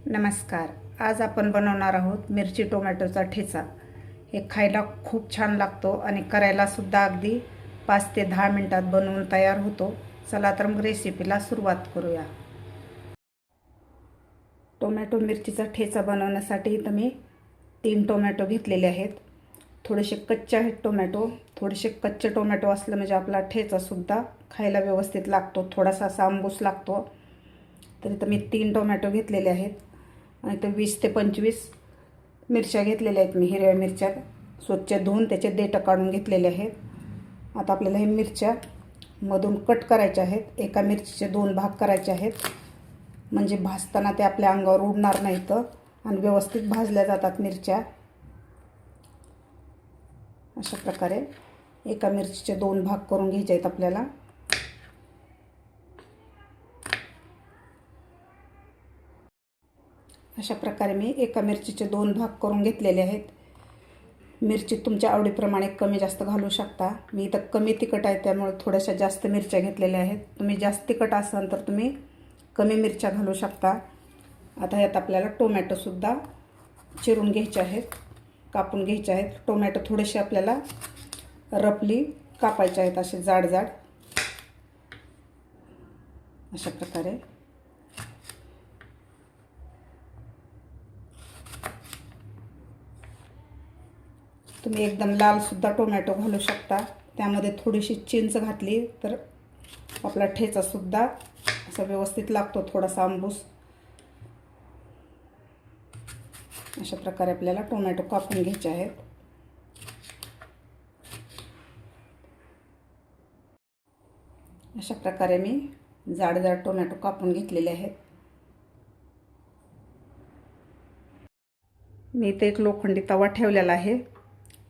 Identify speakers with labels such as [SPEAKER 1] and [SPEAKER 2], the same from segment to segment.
[SPEAKER 1] नमस्कार. आज आपण बनवणार आहोत मिरची टोमॅटोचा ठेचा. हे खायला खूप छान लागतो आणि करायला सुद्धा अगदी 5 ते 10 मिनिटात बनवून तयार होतो. चला तर मग रेसिपीला सुरुवात करूया. टोमॅटो मिरचीचा ठेचा बनवण्यासाठी इथं मी 3 टोमॅटो घेतलेले आहेत. थोडेसे कच्चे आहेत टोमॅटो. थोडेसे कच्चे टोमॅटो असलं म्हणजे आपला ठेचासुद्धा खायला व्यवस्थित लागतो, थोडासा असा आंबूस लागतो. तर इथं मी 3 टोमॅटो घेतलेले आहेत आणि ते 20 ते 25 मिरच्या घेतलेल्या आहेत. मी हिरव्या मिरच्या स्वच्छ धुवून त्याचे देठ काढून घेतलेले आहेत. आता आपल्याला हे मिरच्या मधून कट करायच्या आहेत. एका मिरचीचे 2 भाग करायचे आहेत, म्हणजे भाजताना ते आपल्या अंगावर उडणार नाहीत आणि व्यवस्थित भाजल्या जातात मिरच्या. अशा प्रकारे एका मिरचीचे 2 भाग करून घ्यायचे आहेत आपल्याला. अशा प्रकारे मी एका मिरचीचे 2 भाग करून घेतलेले आहेत. मिरची तुमच्या आवडीप्रमाणे कमी जास्त घालू शकता. मी इथं कमी तिखट आहे त्यामुळे थोड्याशा जास्त मिरच्या घेतलेल्या आहेत. तुम्ही जास्त तिखट असाल तर तुम्ही कमी मिरच्या घालू शकता. आता यात आपल्याला टोमॅटोसुद्धा चिरून घ्यायचे आहेत, कापून घ्यायचे आहेत. टोमॅटो थोडेसे आपल्याला रफली कापायचे आहेत, असे जाड जाड. अशा प्रकारे तुम्ही एकदम लालसुद्धा टोमॅटो घालू शकता. त्यामध्ये थोडीशी चिंच घातली तर आपला ठेचासुद्धा असा व्यवस्थित लागतो, थोडासा आंबूस. अशा प्रकारे आपल्याला टोमॅटो कापून घ्यायचे आहेत. अशा प्रकारे मी जाड जाड टोमॅटो कापून घेतलेले आहेत. मी इथे एक लोखंडी तवा ठेवलेला आहे.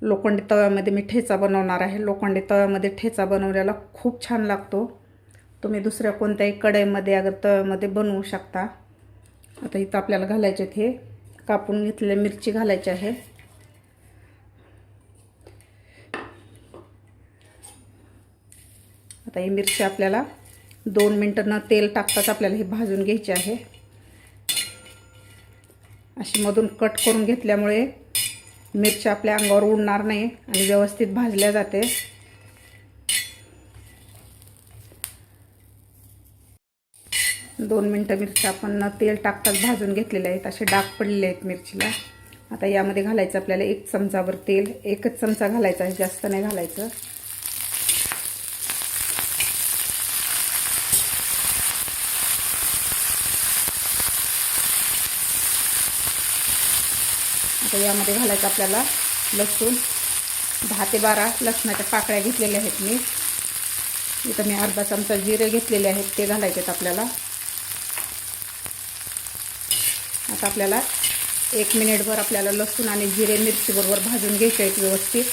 [SPEAKER 1] लोखंडी तव्यामध्ये मी ठेचा बनवणार आहे. लोखंडी तव्यामध्ये ठेचा बनवलेला खूप छान लागतो. तुम्ही दुसऱ्या कोणत्याही कढईमध्ये अगर तव्यामध्ये बनवू शकता. आता इथं आपल्याला घालायचे हे कापून घेतलेल्या मिरची घालायची आहे. आता ही मिरची आपल्याला 2 मिनिटं न तेल टाकताच आपल्याला हे भाजून घ्यायची आहे. अशी मधून कट करून घेतल्यामुळे मिरच्या आपल्या अंगावर उडणार नाही आणि व्यवस्थित भाजल्या जाते. दोन मिनिटं मिरच्या आपण तेल टाकताच भाजून घेतलेले आहेत. असे डाग पडलेले आहेत मिरचीला. आता यामध्ये घालायचं आपल्याला 1 चमचाभर तेल. 1च चमचा घालायचा आहे, जास्त नाही घालायचं. आता यामध्ये घालायचं आपल्याला लसूण. 10 ते 12 लसणाच्या पाकळ्या घेतलेल्या आहेत मी. इथं मी अर्धा चमचा जिरे घेतलेले आहेत, ते घालायचे आहेत आपल्याला. आता आपल्याला 1 मिनिटभर आपल्याला लसूण आणि जिरे मिरचीबरोबर भाजून घ्यायचे आहेत व्यवस्थित.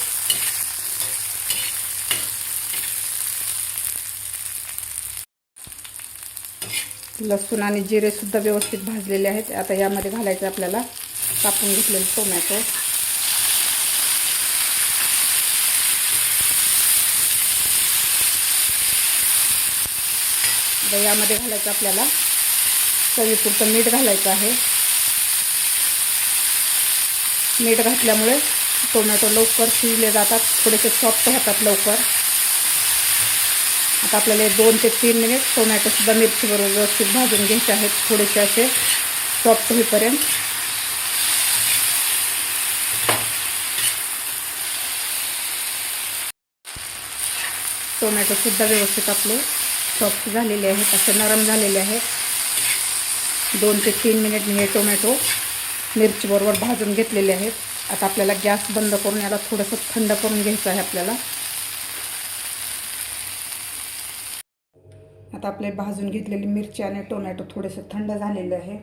[SPEAKER 1] लसूण आणि जिरेसुद्धा व्यवस्थित भाजलेले आहेत. आता यामध्ये घालायचं आपल्याला कापून घेतलेले टोमॅटो. आता यामध्ये घालायचं आपल्याला चवीपुरतं मीठ घालायचं आहे. मीठ घातल्यामुळे टोमॅटो लवकर शिजले जातात, थोडेसे सॉफ्ट होतात लवकर. आता आपल्याला 2 ते 3 मिनिट टोमॅटोसुद्धा मिरचीबरोबर व्यवस्थित भाजून घ्यायचे आहेत, थोडेसे असे सॉफ्ट होईपर्यंत. टोमॅटोसुद्धा व्यवस्थित आपले सॉफ्ट झालेले आहेत, असे नरम झालेले आहेत. 2 ते 3 मिनिट मी हे टोमॅटो मिरचीबरोबर भाजून घेतलेले आहेत. आता आपल्याला गॅस बंद करून याला थोडंसं थंड करून घ्यायचं आहे आपल्याला. आता आपले भाजून घेतलेली मिरची आणि टोमॅटो थोडेसे थंड झालेले आहे.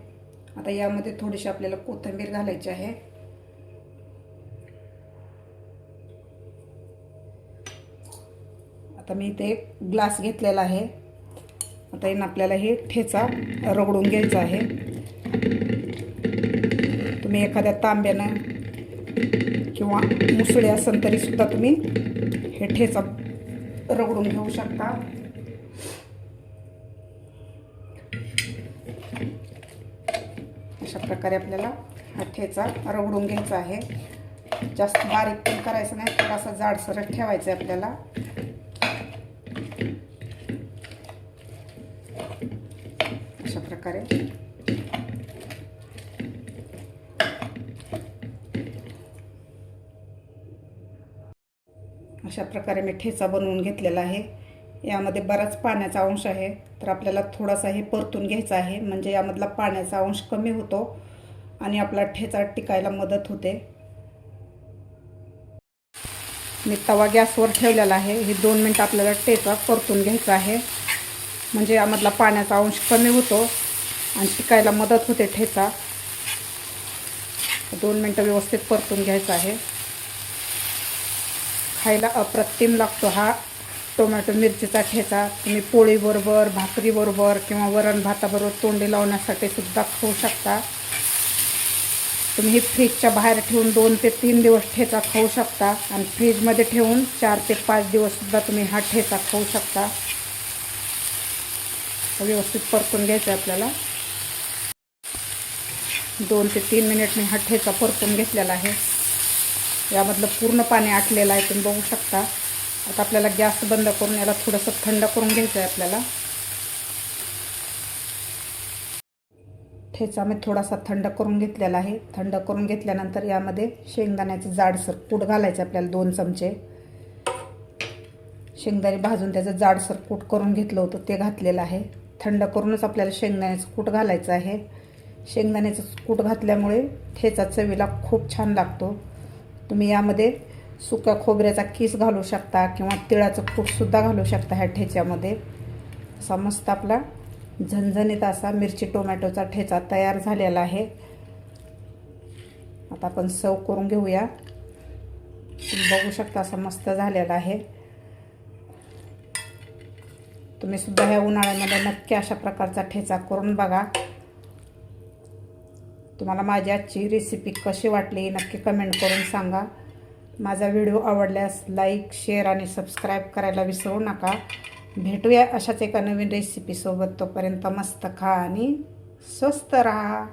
[SPEAKER 1] आता यामध्ये थोडीशी आपल्याला कोथिंबीर घालायची आहे. आता मी इथे 1 ग्लास घेतलेला आहे. आता यानं आपल्याला हे ठेचा रगडून घ्यायचा आहे. तुम्ही एखाद्या तांब्यानं किंवा मुसळे असेल तरी सुद्धा तुम्ही हे ठेचा रगडून घेऊ शकता. अशा प्रकारे आपल्याला हा ठेचा रगडून घ्यायचा आहे. जास्त बारीक पण करायचं नाही, थोडासा जाडसरच ठेवायचं आहे आपल्याला. अशा प्रकारे मी ठेचा बनवून घेतलेला आहे. यामध्ये बराच पाण्याचा अंश आहे, तर आपल्याला थोडासा हे परतून घ्यायचा आहे, म्हणजे यामधला पाण्याचा अंश कमी होतो आणि आपला ठेचा टिकायला मदत होते. मी तवा गॅसवर ठेवलेला आहे. हे 2 मिनिट आपल्याला ठेचा परतून घ्यायचा आहे, म्हणजे यामधला पाण्याचा अंश कमी होतो आणि टिकायला मदत होते ठेचा. 2 मिनिटं व्यवस्थित परतून घ्यायचा आहे. खायला अप्रतिम लागतो हा टोमॅटो मिरचीचा ठेचा. तुम्ही पोळीबरोबर, भाकरीबरोबर किंवा वरण भाताबरोबर तोंडी लावण्यासाठी सुद्धा खाऊ शकता. तुम्ही फ्रीजच्या बाहेर ठेवून 2 ते 3 दिवस ठेचा खाऊ शकता आणि फ्रीजमध्ये ठेवून 4 ते 5 दिवससुद्धा तुम्ही हा ठेचा खाऊ शकता. व्यवस्थित परतून घ्यायचं आपल्याला. 2 ते 3 मिनिट मी हा ठेचा परतून घेतलेला आहे. यामधलं पूर्ण पाणी आटलेलं आहे, तुम्ही बघू शकता. आता आपल्याला गॅस बंद करून याला थोडंसं थंड करून घ्यायचं आहे आपल्याला. ठेचा मी थोडासा थंड करून घेतलेला आहे. थंड करून घेतल्यानंतर यामध्ये शेंगदाण्याचं जाडसर कूट घालायचं आपल्याला. 2 चमचे शेंगदाणे भाजून त्याचं जाडसर कूट करून घेतलं होतं, ते घातलेलं आहे. थंड करूनच आपल्याला शेंगदाण्याचं कूट घालायचं आहे. शेंगदाण्याचं कूट घातल्यामुळे ठेचा चवीला खूप छान लागतो. तुम्ही यामध्ये सुक्या खोबऱ्याचा किस घालू शकता किंवा तिळाचं कूटसुद्धा घालू शकता ह्या ठेच्यामध्ये. असा मस्त आपला झणझणीत असा मिरची टोमॅटोचा ठेचा तयार झालेला आहे. आता आपण सर्व करून घेऊया. तुम्ही बघू शकता असा मस्त झालेला आहे. तुम्ही सुद्धा ह्या उन्हाळ्यामध्ये नक्की अशा प्रकारचा ठेचा करून बघा. तुम्हाला माझी आजची रेसिपी कशी वाटली नक्की कमेंट करून सांगा. माझा व्हिडिओ आवडल्यास लाईक, शेअर आणि सबस्क्राईब करायला विसरू नका. भेटूया अशाच एका नवीन रेसिपीसोबत. तोपर्यंत मस्त खा आणि स्वस्त राहा.